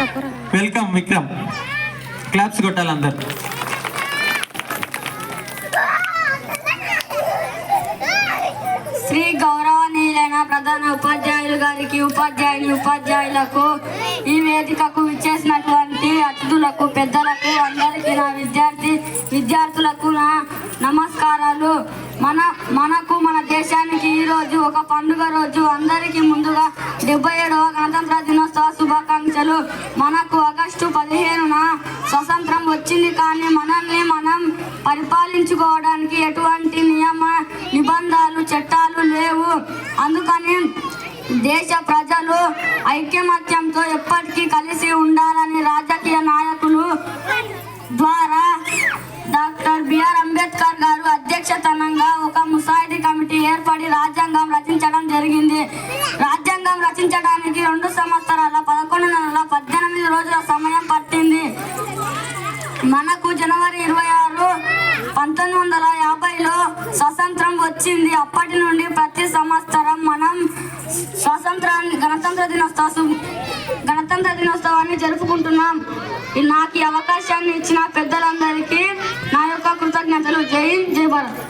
Welcome Vikram. Claps కొట్టాలి అందరు. శ్రీ గౌరవనీయులైన ప్రధాన ఉపాధ్యాయులు గారికి, ఉపాధ్యాయులకు, ఈ వేదికకు విచ్చేసినటువంటి అతిథులకు, పెద్దలకు, అందరికీ నా విద్యార్థులకు నా నమస్కారాలు. మనకు మన దేశానికి ఈ రోజు ఒక పండుగ రోజు. అందరికీ ముందుగా 77వ గణతంత్ర దినోత్సవ శుభాకాంక్షలు. మనకు ఆగస్టు 15న స్వతంత్రం వచ్చింది, కానీ మనల్ని మనం పరిపాలించుకోవడానికి ఎటువంటి నియమ నిబంధనలు, చట్టాలు లేవు. అందుకని దేశ ప్రజలు ఐకమత్యంతో ఎప్పటికీ కలిసి ఉండాలని రాజకీయ నాయకులు ద్వారా డాక్టర్ బిఆర్ అంబేద్కర్ గారు అధ్యక్షతనంగా ఒక ముసాయిదీ కమిటీ ఏర్పడి రాజ్యాంగం రచించడం జరిగింది. రాజ్యాంగం రచించడానికి 2 సంవత్సరాల 11 నెలల 18 రోజుల సమయం పట్టింది. మనకు జనవరి 26, 1950లో స్వతంత్రం వచ్చింది. అప్పటి నుండి ప్రతి సంవత్సరం మనం గణతంత్ర దినోత్సవాన్ని జరుపుకుంటున్నాం. నాకు ఈ అవకాశాన్ని ఇచ్చిన పెద్దలందరికీ నా యొక్క కృతజ్ఞతలు. జై హింద్, జై భారత్.